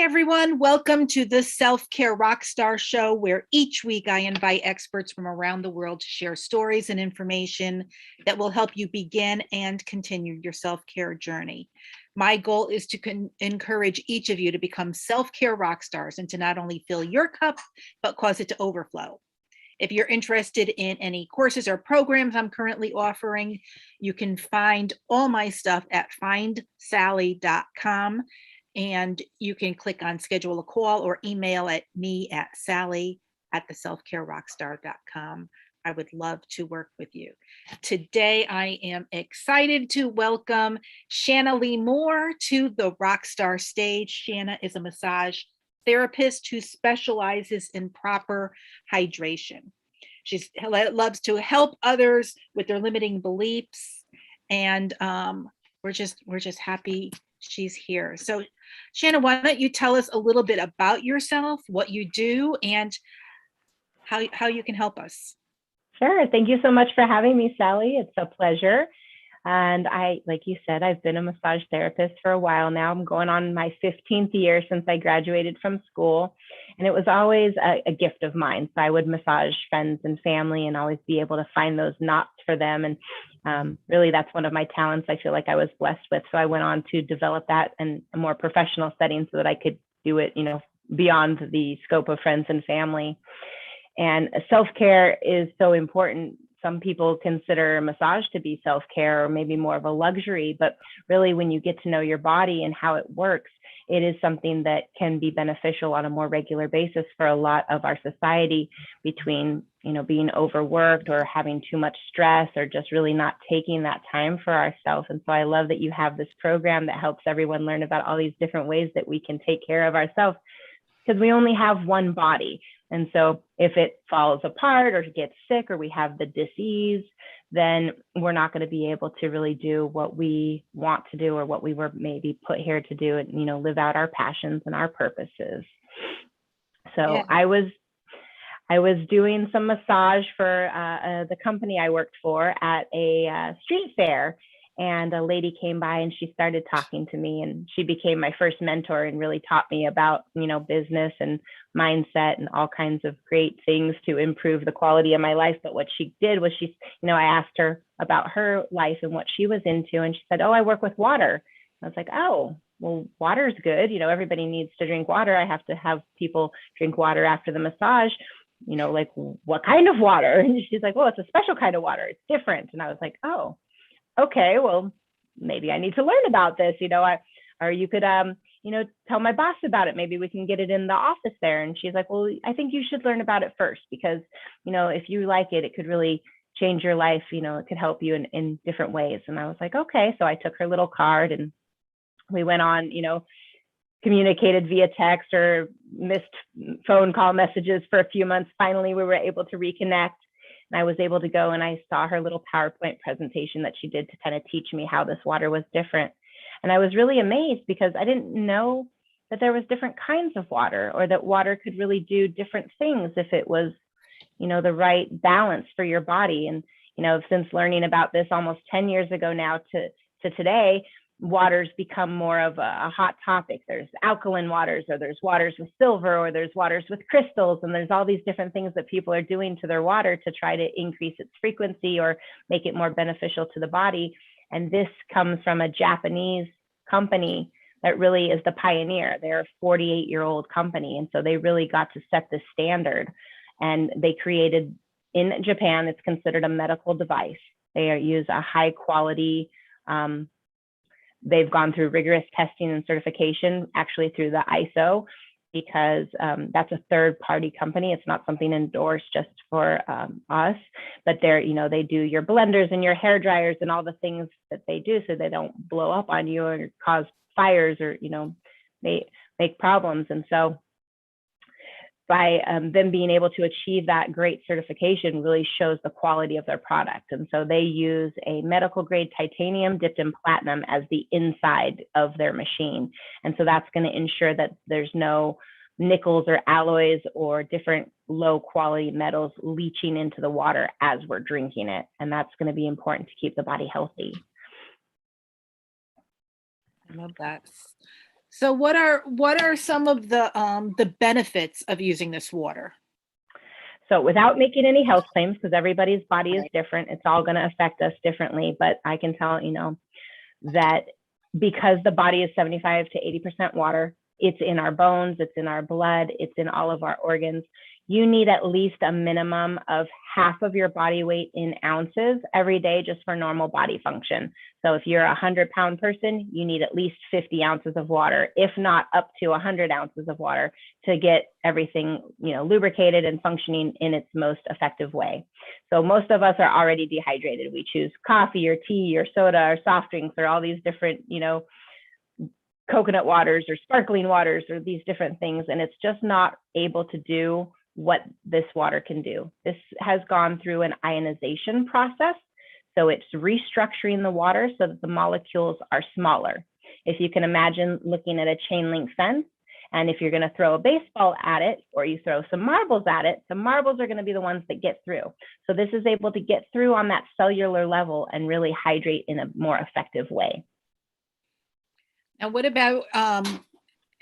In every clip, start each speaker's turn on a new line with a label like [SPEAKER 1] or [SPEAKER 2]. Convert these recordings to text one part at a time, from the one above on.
[SPEAKER 1] everyone. Welcome to the SelfCare Rockstar show, where each week I invite experts from around the world to share stories and information that will help you begin and continue your self-care journey. My goal is to encourage each of you to become self-care rock stars and to not only fill your cup, but cause it to overflow. If you're interested in any courses or programs I'm currently offering, you can find all my stuff at findsally.com. And you can click on schedule a call or email at me at sally@theselfcarerockstar.com. I would love to work with you. Today, I am excited to welcome Shanna Lee Moore to the Rockstar stage. Shanna is a massage therapist who specializes in proper hydration. She loves to help others with their limiting beliefs, and we're just happy she's here. So Shanna, why don't you tell us a little bit about yourself, what you do, and how you can help us?
[SPEAKER 2] Sure. Thank you so much for having me, Sally. It's a pleasure. And like you said, I've been a massage therapist for a while now. I'm going on my 15th year since I graduated from school. And it was always a gift of mine. So I would massage friends and family and always be able to find those knots for them. And really, that's one of my talents I feel like I was blessed with. So I went on to develop that in a more professional setting so that I could do it, beyond the scope of friends and family. And self-care is so important. Some people consider massage to be self-care or maybe more of a luxury, but really when you get to know your body and how it works, it is something that can be beneficial on a more regular basis for a lot of our society, between, being overworked or having too much stress or just really not taking that time for ourselves. And so I love that you have this program that helps everyone learn about all these different ways that we can take care of ourselves, because we only have one body. And so if it falls apart or gets sick or we have the disease, then we're not going to be able to really do what we want to do or what we were maybe put here to do, and, live out our passions and our purposes. So yeah. I was doing some massage for the company I worked for at a street fair. And a lady came by and she started talking to me, and she became my first mentor and really taught me about, business and mindset and all kinds of great things to improve the quality of my life. But what she did was I asked her about her life and what she was into. And she said, "Oh, I work with water." I was like, "Oh, well, water's good. Everybody needs to drink water. I have to have people drink water after the massage. Like, what kind of water?" And she's like, "Well, it's a special kind of water. It's different." And I was like, "Oh, okay, well, maybe I need to learn about this, or you could, tell my boss about it. Maybe we can get it in the office there." And she's like, "Well, I think you should learn about it first, because, if you like it, it could really change your life. It could help you in different ways." And I was like, okay. So I took her little card and we went on, communicated via text or missed phone call messages for a few months. Finally, we were able to reconnect. And I was able to go and I saw her little PowerPoint presentation that she did to kind of teach me how this water was different. And I was really amazed, because I didn't know that there was different kinds of water, or that water could really do different things if it was, the right balance for your body. And, since learning about this almost 10 years ago now to today, water's become more of a hot topic. There's alkaline waters, or there's waters with silver, or there's waters with crystals, and there's all these different things that people are doing to their water to try to increase its frequency or make it more beneficial to the body. And this comes from a Japanese company that really is the pioneer. They're a 48-year-old company, and so they really got to set the standard. And they created, in Japan, it's considered a medical device. They use a high quality, they've gone through rigorous testing and certification, actually through the ISO, because that's a third-party company. It's not something endorsed just for us, but they do your blenders and your hair dryers and all the things that they do, so they don't blow up on you or cause fires or they make problems. And so by them being able to achieve that great certification really shows the quality of their product. And so they use a medical grade titanium dipped in platinum as the inside of their machine. And so that's going to ensure that there's no nickels or alloys or different low quality metals leaching into the water as we're drinking it. And that's going to be important to keep the body healthy.
[SPEAKER 1] I love that. So what are some of the benefits of using this water?
[SPEAKER 2] So without making any health claims, because everybody's body is
[SPEAKER 1] Right.
[SPEAKER 2] different, it's all going to affect us differently. But I can tell, that because the body is 75 to 80% water, it's in our bones, it's in our blood, it's in all of our organs. You need at least a minimum of half of your body weight in ounces every day just for normal body function. So if you're a 100-pound person, you need at least 50 ounces of water, if not up to 100 ounces of water to get everything, lubricated and functioning in its most effective way. So most of us are already dehydrated. We choose coffee or tea or soda or soft drinks or all these different, coconut waters or sparkling waters or these different things. And it's just not able to do what this water can do. This has gone through an ionization process. So it's restructuring the water so that the molecules are smaller. If you can imagine looking at a chain link fence, and if you're going to throw a baseball at it or you throw some marbles at it, the marbles are going to be the ones that get through. So this is able to get through on that cellular level and really hydrate in a more effective way.
[SPEAKER 1] And what about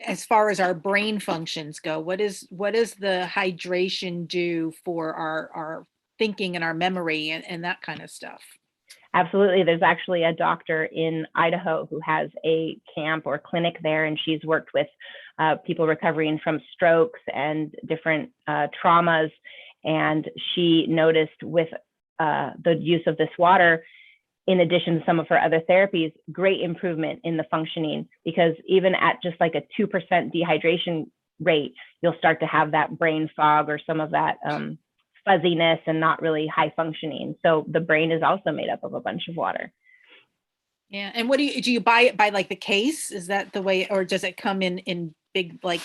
[SPEAKER 1] as far as our brain functions go? What does the hydration do for our thinking and our memory and that kind of stuff?
[SPEAKER 2] Absolutely. There's actually a doctor in Idaho who has a camp or clinic there, and she's worked with people recovering from strokes and different traumas. And she noticed with the use of this water, in addition to some of her other therapies, great improvement in the functioning, because even at just like a 2% dehydration rate, you'll start to have that brain fog or some of that fuzziness and not really high functioning. So the brain is also made up of a bunch of water.
[SPEAKER 1] Yeah. And what do you buy it by like the case? Is that the way, or does it come in big like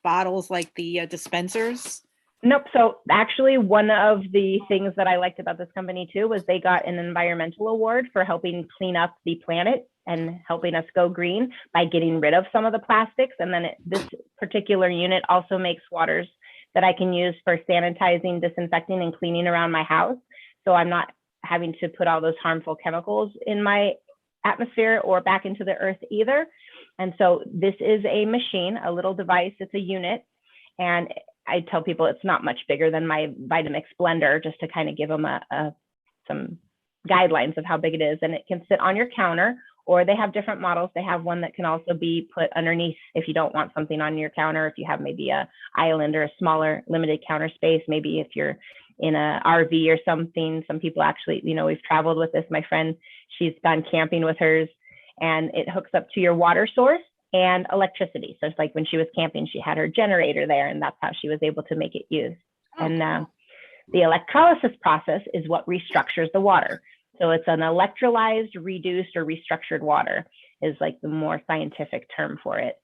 [SPEAKER 1] bottles like the dispensers?
[SPEAKER 2] Nope. So actually, one of the things that I liked about this company too was they got an environmental award for helping clean up the planet and helping us go green by getting rid of some of the plastics. And then this particular unit also makes waters that I can use for sanitizing, disinfecting, and cleaning around my house. So I'm not having to put all those harmful chemicals in my atmosphere or back into the earth either. And so this is a machine, a little device, it's a unit. And I tell people it's not much bigger than my Vitamix blender, just to kind of give them some guidelines of how big it is. And it can sit on your counter, or they have different models. They have one that can also be put underneath if you don't want something on your counter, if you have maybe a island or a smaller limited counter space, maybe if you're in a RV or something. Some people actually, we've traveled with this. My friend, she's gone camping with hers, and it hooks up to your water source and electricity. So it's like when she was camping, she had her generator there, and that's how she was able to make it use.
[SPEAKER 1] Oh,
[SPEAKER 2] And
[SPEAKER 1] cool.
[SPEAKER 2] the electrolysis process is what restructures the water. So it's an electrolyzed, reduced, or restructured water is like the more scientific term for it.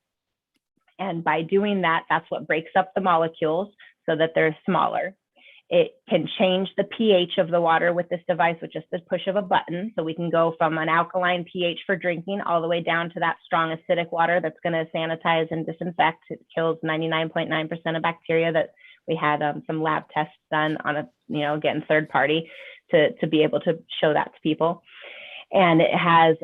[SPEAKER 2] And by doing that, that's what breaks up the molecules so that they're smaller. It can change the pH of the water with this device with just the push of a button. So we can go from an alkaline pH for drinking all the way down to that strong acidic water that's going to sanitize and disinfect. It kills 99.9% of bacteria. That we had some lab tests done on again, third party to be able to show that to people. And it has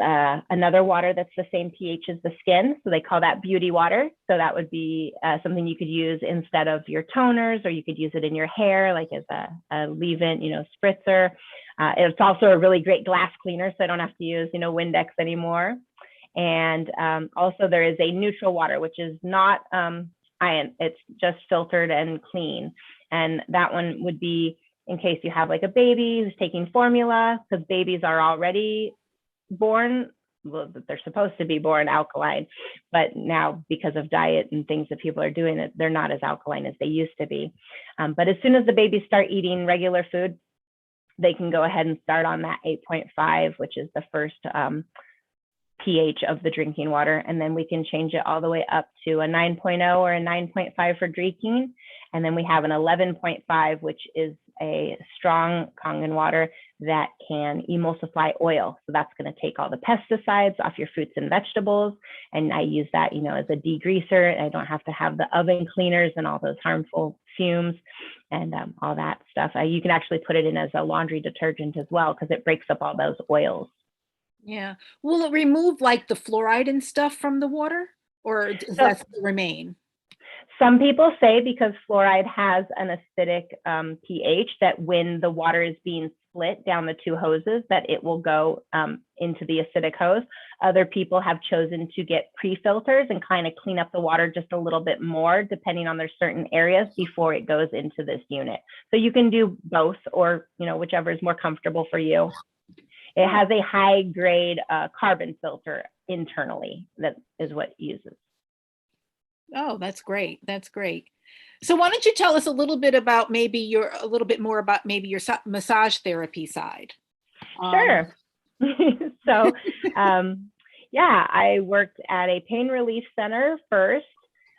[SPEAKER 2] another water that's the same pH as the skin. So they call that beauty water. So that would be something you could use instead of your toners, or you could use it in your hair, like as a leave-in, spritzer. It's also a really great glass cleaner, so I don't have to use, Windex anymore. And also there is a neutral water, which is not ion. It's just filtered and clean. And that one would be in case you have like a baby who's taking formula, because babies are already born, well, they're supposed to be born alkaline, but now because of diet and things that people are doing, they're not as alkaline as they used to be. But as soon as the babies start eating regular food, they can go ahead and start on that 8.5, which is the first pH of the drinking water. And then we can change it all the way up to a 9.0 or a 9.5 for drinking. And then we have an 11.5, which is a strong Kangen water that can emulsify oil. So that's going to take all the pesticides off your fruits and vegetables. And I use that, as a degreaser. I don't have to have the oven cleaners and all those harmful fumes and all that stuff. You can actually put it in as a laundry detergent as well, because it breaks up all those oils.
[SPEAKER 1] Yeah. Will it remove like the fluoride and stuff from the water? or does
[SPEAKER 2] So
[SPEAKER 1] that still remain?
[SPEAKER 2] some people say because fluoride has an acidic pH that when the water is being split down the two hoses that it will go into the acidic hose. Other people have chosen to get pre-filters and kind of clean up the water just a little bit more depending on their certain areas before it goes into this unit. So you can do both, or whichever is more comfortable for you. It has a high grade carbon filter internally that is what it uses.
[SPEAKER 1] Oh, that's great. That's great. So why don't you tell us a little bit about a little bit more about maybe your massage therapy side?
[SPEAKER 2] Sure. So, yeah, I worked at a pain relief center first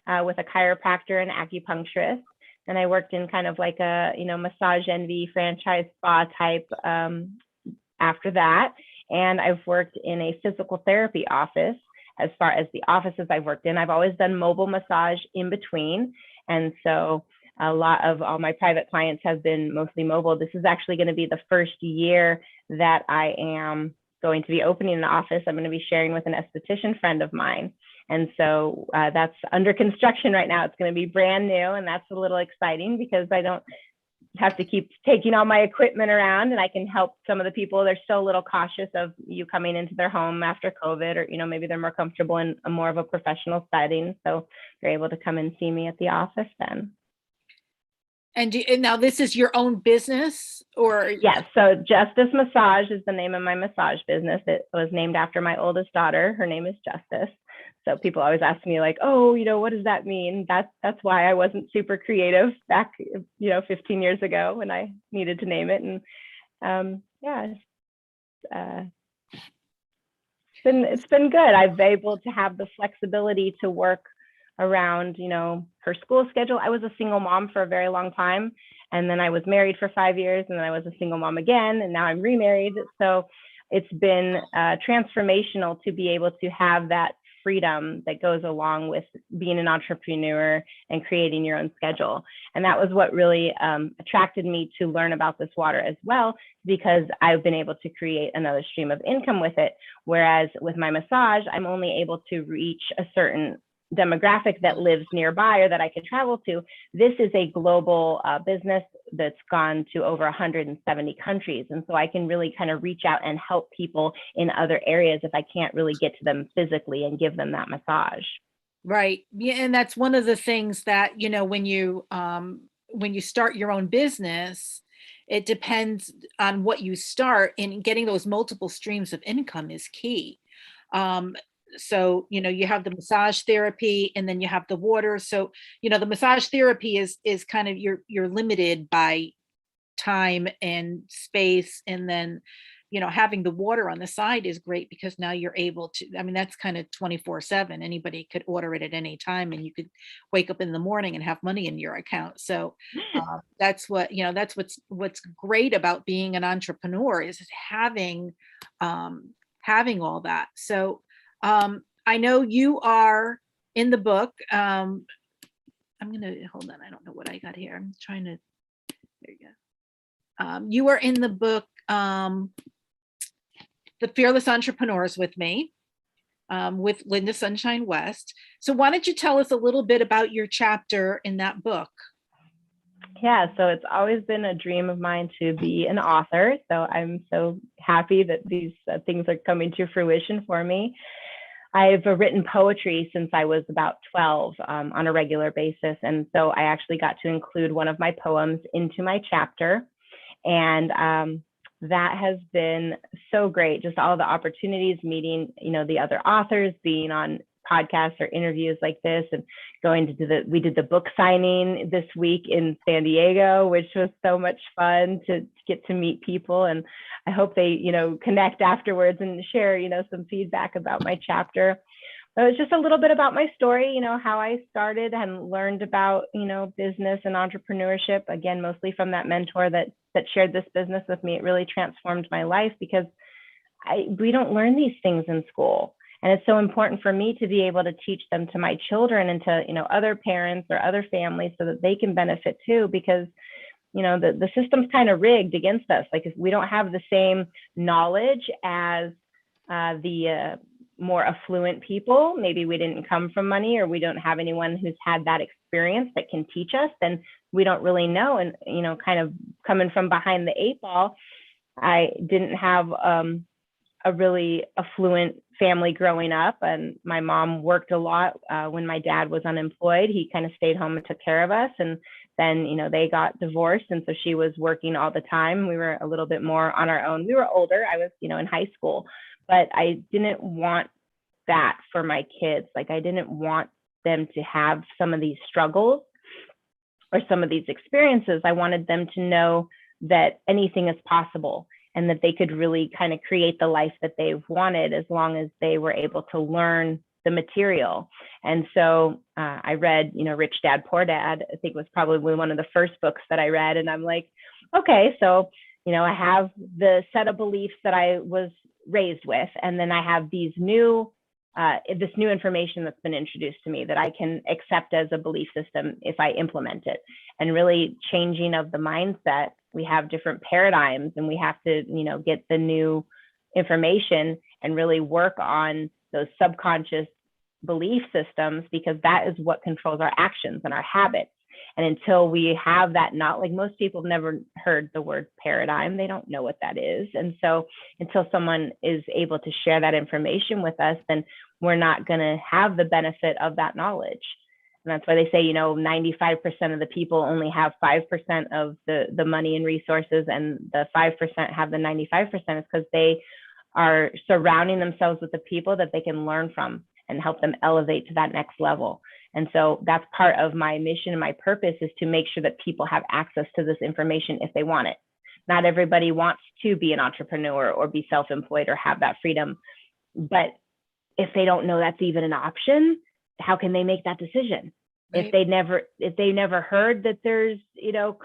[SPEAKER 2] with a chiropractor and acupuncturist. And I worked in kind of like a, Massage Envy franchise spa type after that. And I've worked in a physical therapy office. As far as the offices I've worked in, I've always done mobile massage in between. And so a lot of all my private clients have been mostly mobile. This is actually going to be the first year that I am going to be opening an office. I'm going to be sharing with an esthetician friend of mine. And so that's under construction right now. It's going to be brand new. And that's a little exciting because I don't have to keep taking all my equipment around, and I can help some of the people. They're still a little cautious of you coming into their home after COVID, or, maybe they're more comfortable in a more of a professional setting. So they're able to come and see me at the office then.
[SPEAKER 1] And now this is your own business, or?
[SPEAKER 2] Yes. So Justice Massage is the name of my massage business. It was named after my oldest daughter. Her name is Justice. So people always ask me like, oh, what does that mean? That's why I wasn't super creative back, 15 years ago when I needed to name it. And it's been good. I've been able to have the flexibility to work around, her school schedule. I was a single mom for a very long time. And then I was married for 5 years, and then I was a single mom again, and now I'm remarried. So it's been transformational to be able to have that freedom that goes along with being an entrepreneur and creating your own schedule. And that was what really attracted me to learn about this water as well, because I've been able to create another stream of income with it. Whereas with my massage, I'm only able to reach a certain demographic that lives nearby or that I can travel to. This is a global business that's gone to over 170 countries. And so I can really kind of reach out and help people in other areas if I can't really get to them physically and give them that massage.
[SPEAKER 1] Right. Yeah, and that's one of the things that, when you start your own business, it depends on what you start, and getting those multiple streams of income is key. So you have the massage therapy, and then you have the water. So the massage therapy is kind of, you're limited by time and space, and then having the water on the side is great because now you're able to, that's kind of 24/7. Anybody could order it at any time, and you could wake up in the morning and have money in your account. So that's what's great about being an entrepreneur, is having all that. So I know you are in the book. I'm gonna hold on. I don't know what I got here. I'm trying to. There you go. You are in the book, The Fearless Entrepreneurs with me, with Linda Sunshine West. So why don't you tell us a little bit about your chapter in that book?
[SPEAKER 2] Yeah, so it's always been a dream of mine to be an author. So I'm so happy that these things are coming to fruition for me. I've written poetry since I was about 12 on a regular basis. And so I actually got to include one of my poems into my chapter. And that has been so great. Just all the opportunities, meeting, the other authors, being on podcasts or interviews like this, and going to we did the book signing this week in San Diego, which was so much fun to get to meet people. And I hope they, connect afterwards and share, some feedback about my chapter. So it's just a little bit about my story, how I started and learned about, business and entrepreneurship, again, mostly from that mentor that shared this business with me. It really transformed my life because we don't learn these things in school. And it's so important for me to be able to teach them to my children and to, other parents or other families so that they can benefit too, because, the system's kind of rigged against us. Like if we don't have the same knowledge as the more affluent people, maybe we didn't come from money, or we don't have anyone who's had that experience that can teach us, then we don't really know. And, kind of coming from behind the eight ball, I didn't have a really affluent family growing up, and my mom worked a lot. When my dad was unemployed, he kind of stayed home and took care of us. And then, they got divorced, and so she was working all the time. We were a little bit more on our own. We were older. I was, in high school, but I didn't want that for my kids. Like, I didn't want them to have some of these struggles or some of these experiences. I wanted them to know that anything is possible, and that they could really kind of create the life that they've wanted, as long as they were able to learn the material. And so I read, Rich Dad, Poor Dad. I think it was probably one of the first books that I read. And I'm like, okay, so, I have the set of beliefs that I was raised with, and then I have this new information that's been introduced to me that I can accept as a belief system if I implement it. And really changing of the mindset. We have different paradigms, and we have to, get the new information and really work on those subconscious belief systems, because that is what controls our actions and our habits. And until we have that, not like, most people have never heard the word paradigm, they don't know what that is. And so until someone is able to share that information with us, then we're not going to have the benefit of that knowledge. And that's why they say, 95% of the people only have 5% of the money and resources, and the 5% have the 95%. Is because they are surrounding themselves with the people that they can learn from and help them elevate to that next level. And so that's part of my mission and my purpose, is to make sure that people have access to this information if they want it. Not everybody wants to be an entrepreneur or be self-employed or have that freedom. But if they don't know that's even an option, how can they make that decision? Right. If they never heard that there's,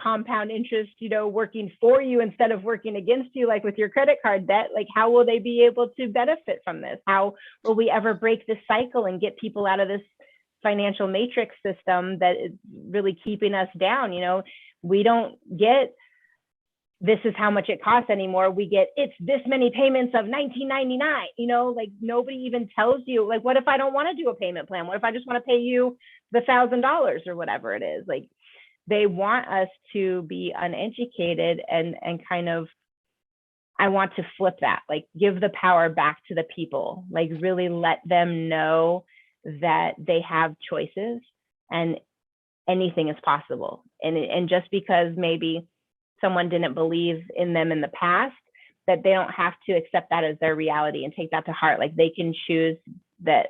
[SPEAKER 2] compound interest, working for you instead of working against you, like with your credit card debt, like, how will they be able to benefit from this? How will we ever break this cycle and get people out of this financial matrix system that is really keeping us down? We don't get, this is how much it costs anymore. We get, it's this many payments of $19.99. Like, nobody even tells you, like, what if I don't want to do a payment plan? What if I just want to pay you the $1,000 or whatever it is? Like, they want us to be uneducated, and kind of, I want to flip that, like, give the power back to the people, like, really let them know that they have choices and anything is possible. And just because maybe someone didn't believe in them in the past, that they don't have to accept that as their reality and take that to heart. Like, they can choose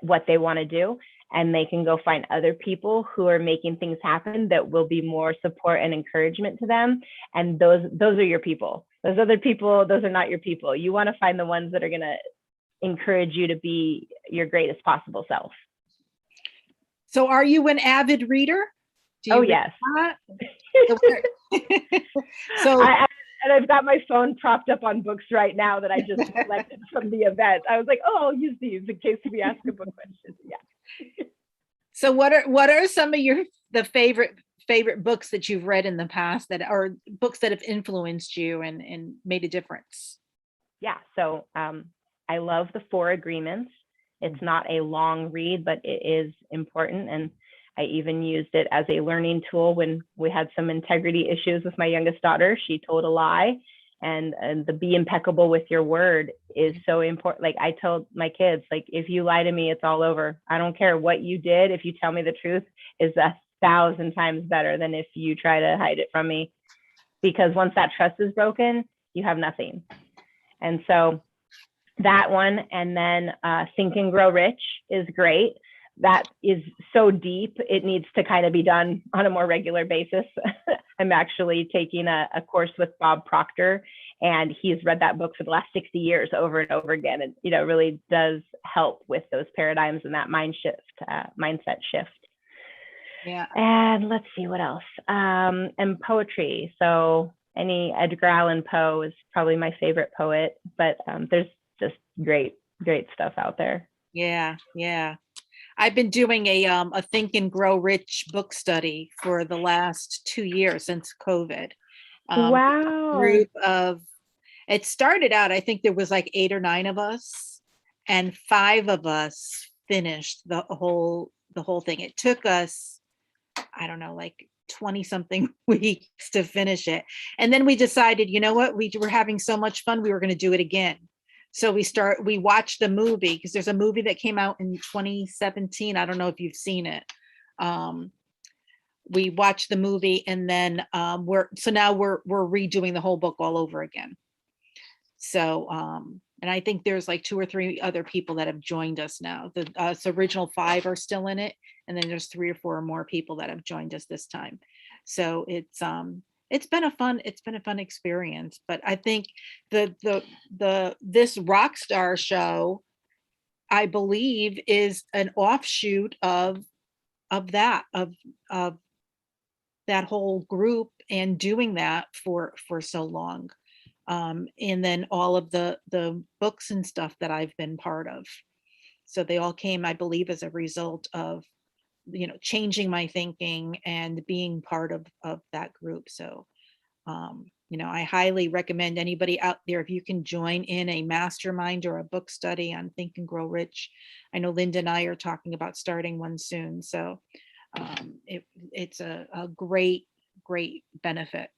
[SPEAKER 2] what they want to do, and they can go find other people who are making things happen that will be more support and encouragement to them. And those are your people. Those other people, those are not your people. You want to find the ones that are going to encourage you to be your greatest possible self.
[SPEAKER 1] So are you an avid read?
[SPEAKER 2] Yes.
[SPEAKER 1] So
[SPEAKER 2] and I've got my phone propped up on books right now that I just collected from the event. I was like, I'll use these in case we ask a book question. Yeah.
[SPEAKER 1] So what are some of the favorite books that you've read in the past, that are books that have influenced you and made a difference?
[SPEAKER 2] Yeah. So I love The Four Agreements. It's not a long read, but it is important. And I even used it as a learning tool when we had some integrity issues with my youngest daughter. She told a lie, and the be impeccable with your word is so important. Like, I told my kids, like, if you lie to me, it's all over. I don't care what you did. If you tell me the truth, is 1,000 times better than if you try to hide it from me, because once that trust is broken, you have nothing. And so that one, and then Think and Grow Rich is great. That is so deep, it needs to kind of be done on a more regular basis. I'm actually taking a course with Bob Proctor, and he's read that book for the last 60 years over and over again. And, really does help with those paradigms and that mindset shift.
[SPEAKER 1] Yeah.
[SPEAKER 2] And let's see what else. And poetry. So any Edgar Allan Poe is probably my favorite poet, but there's just great stuff out there.
[SPEAKER 1] Yeah. I've been doing a Think and Grow Rich book study for the last 2 years since COVID.
[SPEAKER 2] Wow.
[SPEAKER 1] It started out, I think there was like 8 or 9 of us. and 5 of us finished the whole thing. It took us, I don't know, like 20 something weeks to finish it. And then we decided, you know what, we were having so much fun, we were going to do it again. So we watched the movie, because there's a movie that came out in 2017. I don't know if you've seen it. We watched the movie, and then now we're redoing the whole book all over again. So and I think there's like 2 or 3 other people that have joined us now. The original 5 are still in it, and then there's 3 or 4 more people that have joined us this time. So it's been a fun experience. But I think this Rockstar show, I believe, is an offshoot of that of that whole group, and doing that for so long. And then all of the books and stuff that I've been part of. So they all came, I believe, as a result of, changing my thinking and being part of that group. So, I highly recommend anybody out there, if you can join in a mastermind or a book study on Think and Grow Rich. I know Linda and I are talking about starting one soon. So it's a great benefit,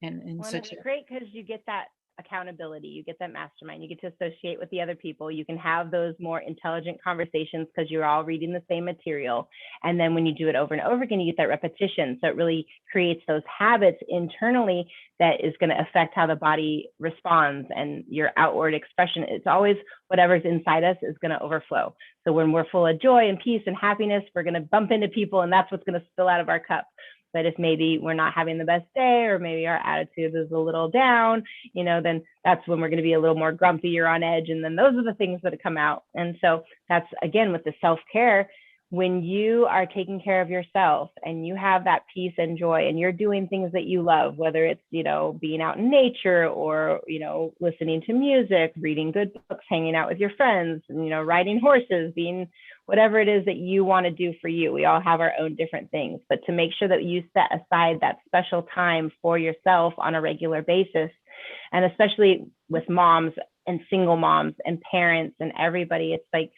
[SPEAKER 1] and
[SPEAKER 2] Well,
[SPEAKER 1] such
[SPEAKER 2] it's great because you get that accountability, you get that mastermind, you get to associate with the other people, you can have those more intelligent conversations because you're all reading the same material. And then when you do it over and over again, you get that repetition. So it really creates those habits internally that is going to affect how the body responds and your outward expression. It's always whatever's inside us is going to overflow. So when we're full of joy and peace and happiness, we're going to bump into people, and that's what's going to spill out of our cup. But if maybe we're not having the best day, or maybe our attitude is a little down, then that's when we're going to be a little more grumpy or on edge. And then those are the things that come out. And so that's, again, with the self-care, when you are taking care of yourself and you have that peace and joy, and you're doing things that you love, whether it's, being out in nature, or, listening to music, reading good books, hanging out with your friends, riding horses, being whatever it is that you want to do for you. We all have our own different things, but to make sure that you set aside that special time for yourself on a regular basis. And especially with moms and single moms and parents and everybody, it's like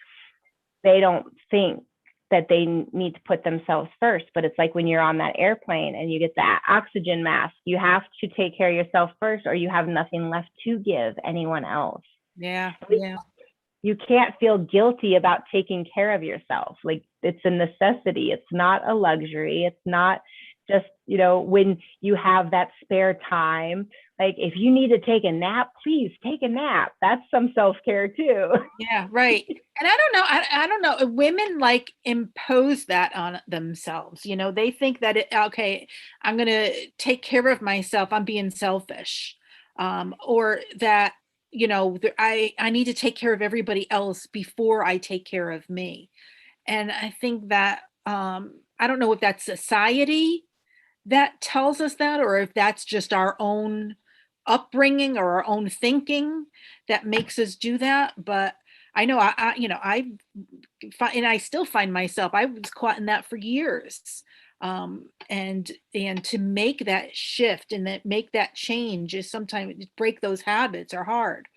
[SPEAKER 2] they don't think that they need to put themselves first, but it's like when you're on that airplane and you get that oxygen mask, you have to take care of yourself first, or you have nothing left to give anyone else.
[SPEAKER 1] Yeah.
[SPEAKER 2] You can't feel guilty about taking care of yourself. Like, it's a necessity. It's not a luxury. It's not just, when you have that spare time. Like, if you need to take a nap, please take a nap. That's some self-care too.
[SPEAKER 1] Yeah, right. And I don't know. Women like impose that on themselves. They think that okay, I'm going to take care of myself, I'm being selfish. Or that, I need to take care of everybody else before I take care of me. And I think that I don't know if that's society that tells us that, or if that's just our own upbringing or our own thinking that makes us do that. But I know and I still find myself, I was caught in that for years. And to make that shift and make that change is sometimes, break those habits are hard.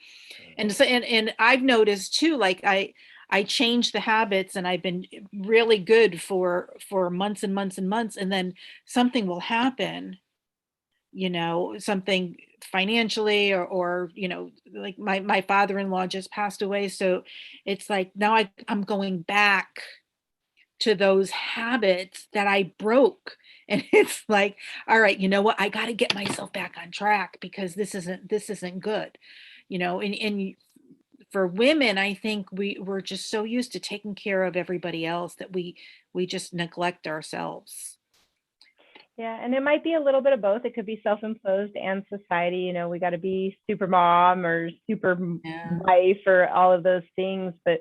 [SPEAKER 1] And so, and I've noticed too, like I changed the habits, and I've been really good for months and months and months. And then something will happen, something financially, or like my father-in-law just passed away. So it's like now I'm going back to those habits that I broke. And it's like, all right, you know what? I got to get myself back on track, because this isn't good, and for women, I think we're just so used to taking care of everybody else that we just neglect ourselves.
[SPEAKER 2] Yeah, and it might be a little bit of both. It could be self-imposed and society. We got to be super mom or super wife or all of those things. But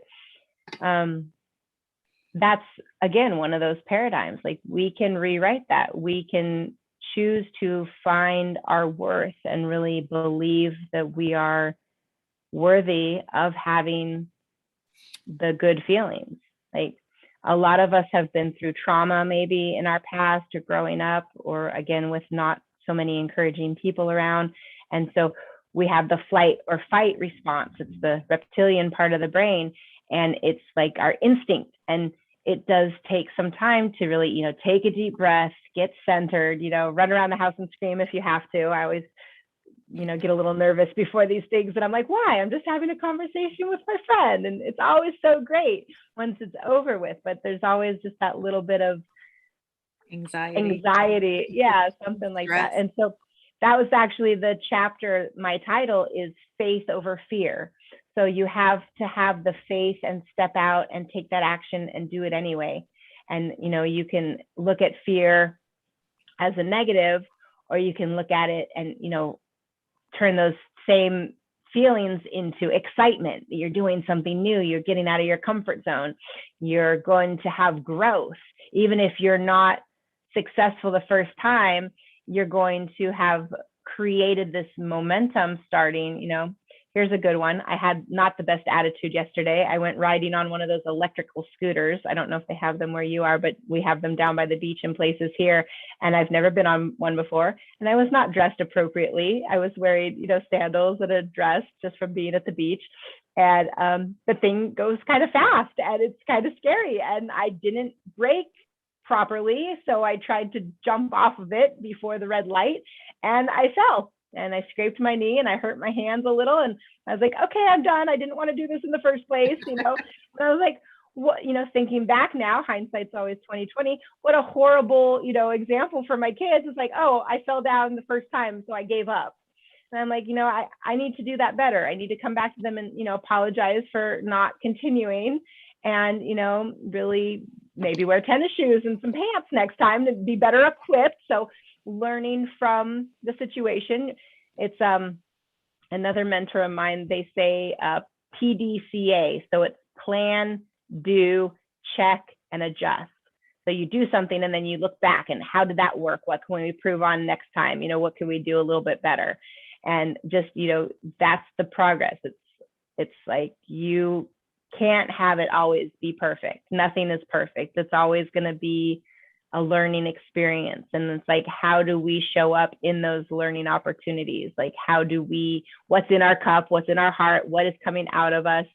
[SPEAKER 2] that's, again, one of those paradigms. Like, we can rewrite that. We can choose to find our worth and really believe that we are worthy of having the good feelings. Like, a lot of us have been through trauma, maybe in our past, or growing up, or again, with not so many encouraging people around. And so we have the flight or fight response. It's the reptilian part of the brain, and it's like our instinct. And it does take some time to really, take a deep breath, get centered, run around the house and scream if you have to. I always, get a little nervous before these things, and I'm like, why? I'm just having a conversation with my friend. And it's always so great once it's over with, but there's always just that little bit of anxiety. Yeah, something like that. And so that was actually the chapter. My title is Faith Over Fear. So you have to have the faith and step out and take that action and do it anyway. And, you can look at fear as a negative, or you can look at it and, turn those same feelings into excitement. You're doing something new. You're getting out of your comfort zone. You're going to have growth. Even if you're not successful the first time, you're going to have created this momentum starting. Here's a good one. I had not the best attitude yesterday. I went riding on one of those electrical scooters. I don't know if they have them where you are, but we have them down by the beach in places here. And I've never been on one before. And I was not dressed appropriately. I was wearing, sandals and a dress just from being at the beach. And the thing goes kind of fast and it's kind of scary. And I didn't brake properly. So I tried to jump off of it before the red light and I fell. And I scraped my knee and I hurt my hands a little. And I was like, okay, I'm done. I didn't want to do this in the first place, And I was like, what, thinking back now, hindsight's always 2020. What a horrible, example for my kids. It's like, oh, I fell down the first time, so I gave up. And I'm like, I need to do that better. I need to come back to them and, apologize for not continuing and, really maybe wear tennis shoes and some pants next time to be better equipped. So learning from the situation. It's another mentor of mine, they say PDCA. So it's plan, do, check, and adjust. So you do something and then you look back and how did that work? What can we improve on next time? What can we do a little bit better? And just, that's the progress. It's like you can't have it always be perfect. Nothing is perfect. It's always going to be a learning experience. And it's like, how do we show up in those learning opportunities? Like, what's in our cup, what's in our heart, what is coming out of us?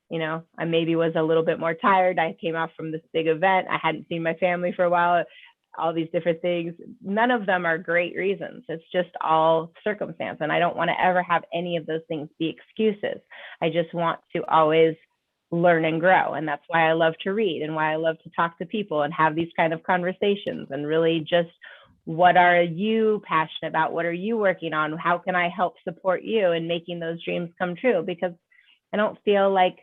[SPEAKER 2] I maybe was a little bit more tired. I came out from this big event. I hadn't seen my family for a while, all these different things. None of them are great reasons. It's just all circumstance. And I don't want to ever have any of those things be excuses. I just want to always learn and grow. And that's why I love to read and why I love to talk to people and have these kind of conversations and really just, what are you passionate about? What are you working on? How can I help support you in making those dreams come true? Because I don't feel like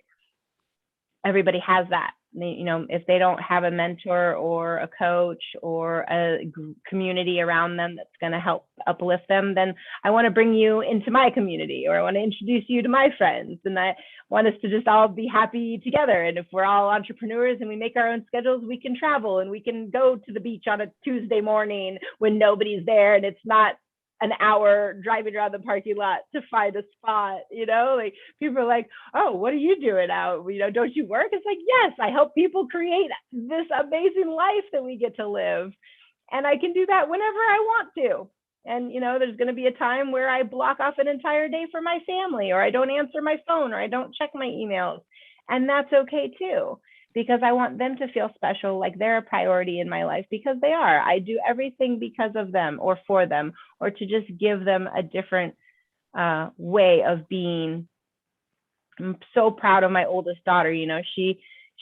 [SPEAKER 2] everybody has that. If they don't have a mentor or a coach or a community around them that's going to help uplift them, then I want to bring you into my community, or I want to introduce you to my friends, and I want us to just all be happy together. And if we're all entrepreneurs and we make our own schedules, we can travel and we can go to the beach on a Tuesday morning when nobody's there and it's not an hour driving around the parking lot to find a spot. Like people are like, oh, what are you doing out? Don't you work? It's like, yes, I help people create this amazing life that we get to live. And I can do that whenever I want to. And, there's going to be a time where I block off an entire day for my family, or I don't answer my phone, or I don't check my emails. And that's okay too, because I want them to feel special, like they're a priority in my life, because they are. I do everything because of them or for them, or to just give them a different way of being. I'm so proud of my oldest daughter.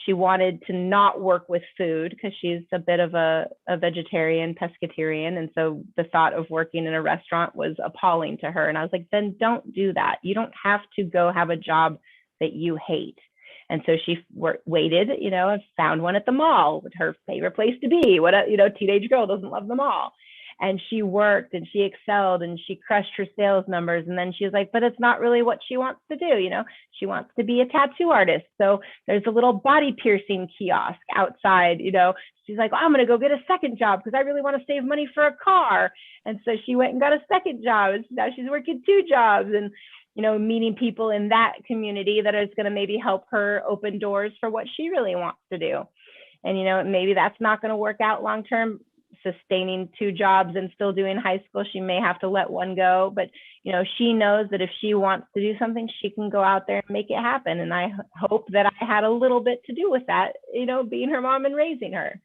[SPEAKER 2] She wanted to not work with food because she's a bit of a vegetarian, pescatarian. And so the thought of working in a restaurant was appalling to her. And I was like, then don't do that. You don't have to go have a job that you hate. And so she waited, and found one at the mall, her favorite place to be. What a teenage girl doesn't love the mall. And she worked and she excelled and she crushed her sales numbers. And then she was like, but it's not really what she wants to do. She wants to be a tattoo artist. So there's a little body piercing kiosk outside. She's like, oh, I'm going to go get a second job because I really want to save money for a car. And so she went and got a second job. And now she's working 2 jobs and, meeting people in that community that is going to maybe help her open doors for what she really wants to do. And, maybe that's not going to work out long term. sustaining 2 jobs and still doing high school. She may have to let one go, but she knows that if she wants to do something, she can go out there and make it happen. And I hope that I had a little bit to do with that, being her mom and raising her.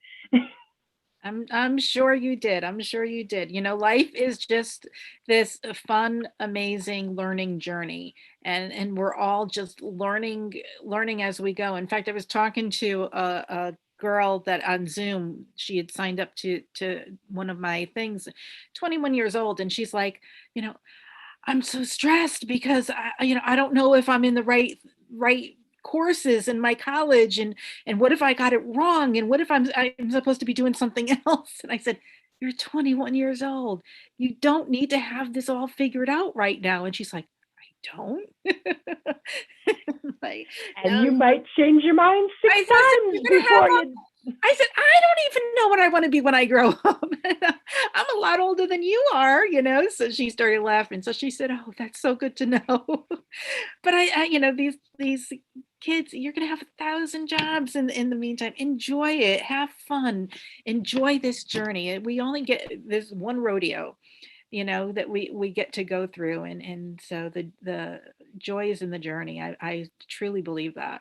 [SPEAKER 1] I'm sure you did. I'm sure you did. Life is just this fun, amazing learning journey. And we're all just learning as we go. In fact, I was talking to a girl that on Zoom, she had signed up to one of my things, 21 years old. And she's like, I'm so stressed because I don't know if I'm in the right courses in my college, and what if I got it wrong, and what if I'm supposed to be doing something else. And I said, you're 21 years old, you don't need to have this all figured out right now. And she's like, I don't. Like,
[SPEAKER 2] and
[SPEAKER 1] no.
[SPEAKER 2] you might change your mind six times before you.
[SPEAKER 1] I said, I don't even know what I want to be when I grow up. I'm a lot older than you are, So she started laughing. So she said, oh, that's so good to know. But these kids, you're going to have 1,000 jobs in the meantime. Enjoy it. Have fun. Enjoy this journey. We only get this one rodeo, that we get to go through. And so the joy is in the journey. I truly believe that.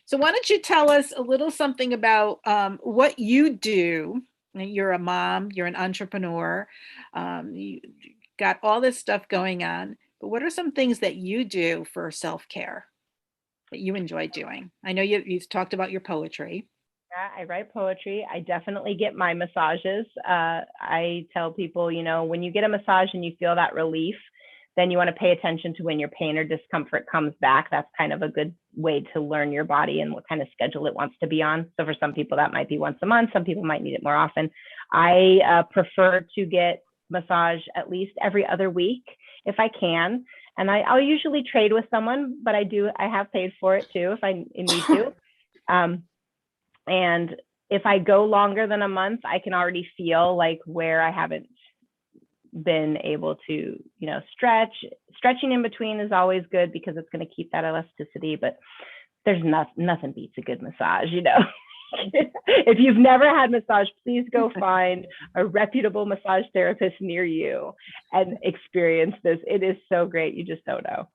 [SPEAKER 1] So why don't you tell us a little something about what you do? You're a mom, you're an entrepreneur, you got all this stuff going on, but what are some things that you do for self-care that you enjoy doing? I know you've talked about your poetry.
[SPEAKER 2] Yeah, I write poetry. I definitely get my massages. I tell people, when you get a massage and you feel that relief, then you want to pay attention to when your pain or discomfort comes back. That's kind of a good way to learn your body and what kind of schedule it wants to be on. So for some people, that might be once a month. Some people might need it more often. I prefer to get massage at least every other week if I can. And I'll usually trade with someone, but I have paid for it too if I need to. And if I go longer than a month, I can already feel like where I haven't been able to, stretching in between is always good because it's going to keep that elasticity, but there's nothing beats a good massage, If you've never had massage, please go find a reputable massage therapist near you and experience this. It is so great. You just don't know.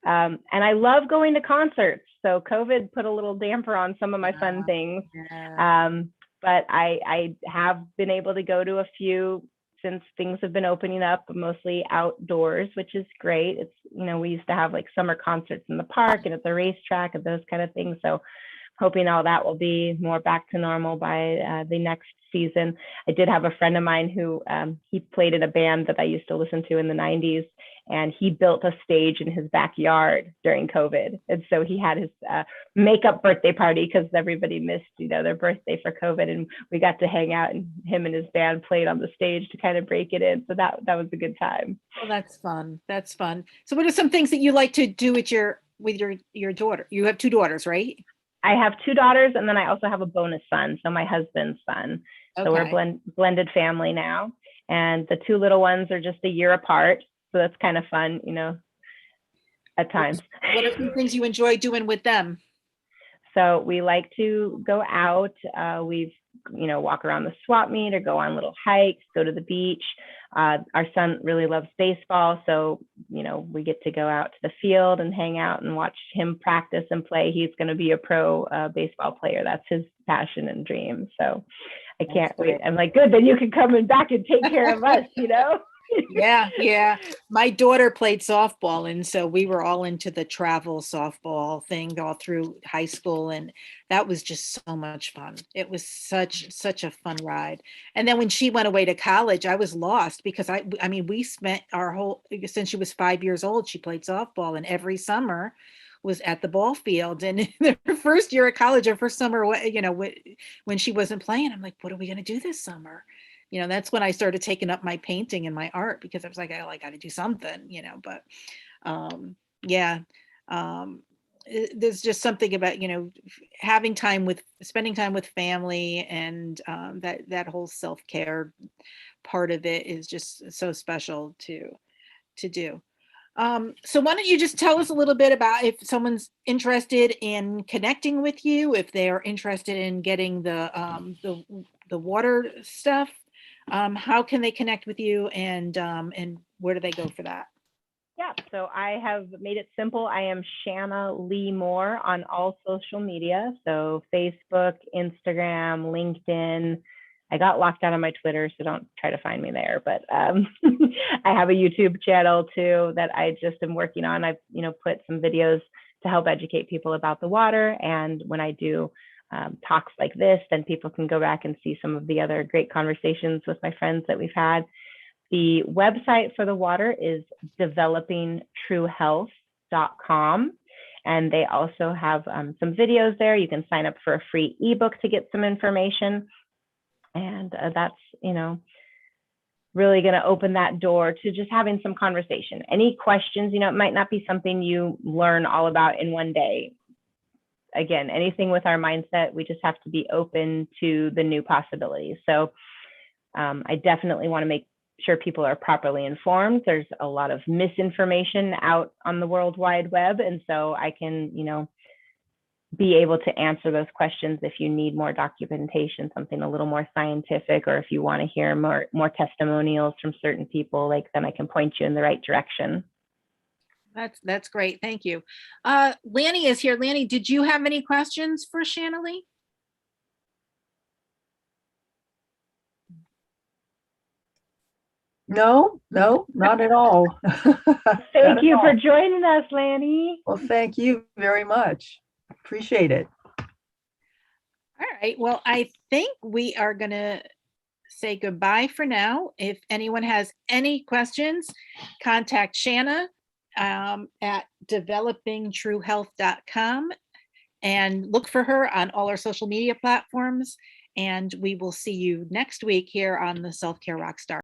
[SPEAKER 2] And I love going to concerts. So COVID put a little damper on some of my fun things. But I have been able to go to a few since things have been opening up, mostly outdoors, which is great. It's, we used to have like summer concerts in the park and at the racetrack and those kind of things. So hoping all that will be more back to normal by the next season. I did have a friend of mine who he played in a band that I used to listen to in the 90s, and he built a stage in his backyard during COVID. And so he had his makeup birthday party because everybody missed, their birthday for COVID. And we got to hang out, and him and his band played on the stage to kind of break it in. So that was a good time.
[SPEAKER 1] Well, that's fun. That's fun. So what are some things that you like to do with your daughter? You have 2 daughters, right?
[SPEAKER 2] I have 2 daughters, and then I also have a bonus son, so my husband's son. Okay. So we're blended family now, and the 2 little ones are just a year apart, so that's kind of fun, at times.
[SPEAKER 1] What are some things you enjoy doing with them?
[SPEAKER 2] So we like to go out. We've walk around the swap meet or go on little hikes, go to the beach. Our son really loves baseball, so we get to go out to the field and hang out and watch him practice and play. He's going to be a pro baseball player. That's his passion and dream. So I can't wait. I'm like, good, then you can come back and take care of us,
[SPEAKER 1] Yeah. My daughter played softball, and so we were all into the travel softball thing all through high school, and that was just so much fun. It was such a fun ride. And then when she went away to college, I was lost because I mean we spent our whole, since she was 5 years old, she played softball, and every summer was at the ball field. And her first year at college, her first summer, when she wasn't playing, I'm like, what are we going to do this summer? That's when I started taking up my painting and my art, because I was like, I got to do something, but there's just something about, spending time with family, and that whole self-care part of it is just so special to do. So why don't you just tell us a little bit about if someone's interested in connecting with you, if they are interested in getting the water stuff, How can they connect with you, and where do they go for that?
[SPEAKER 2] Yeah, so I have made it simple. I am Shanna Lee Moore on all social media. So Facebook, Instagram, LinkedIn. I got locked out of my Twitter, so don't try to find me there. But I have a YouTube channel too that I just am working on. I've put some videos to help educate people about the water. And when I do talks like this, then people can go back and see some of the other great conversations with my friends that we've had. The website for the water is developingtruehealth.com. And they also have some videos there. You can sign up for a free ebook to get some information. And that's, really going to open that door to just having some conversation. Any questions, it might not be something you learn all about in one day. Again, anything with our mindset, we just have to be open to the new possibilities. So I definitely want to make sure people are properly informed. There's a lot of misinformation out on the World Wide Web. And so I can, be able to answer those questions if you need more documentation, something a little more scientific, or if you want to hear more testimonials from certain people, then I can point you in the right direction.
[SPEAKER 1] That's great. Thank you. Lanny is here. Lanny, did you have any questions for Shanna Lee?
[SPEAKER 3] No, not at all.
[SPEAKER 2] Thank you for joining us, Lanny.
[SPEAKER 3] Well, thank you very much. Appreciate it.
[SPEAKER 1] All right. Well, I think we are going to say goodbye for now. If anyone has any questions, contact Shanna at developingtruehealth.com and look for her on all our social media platforms. And we will see you next week here on the Self-Care Rockstar.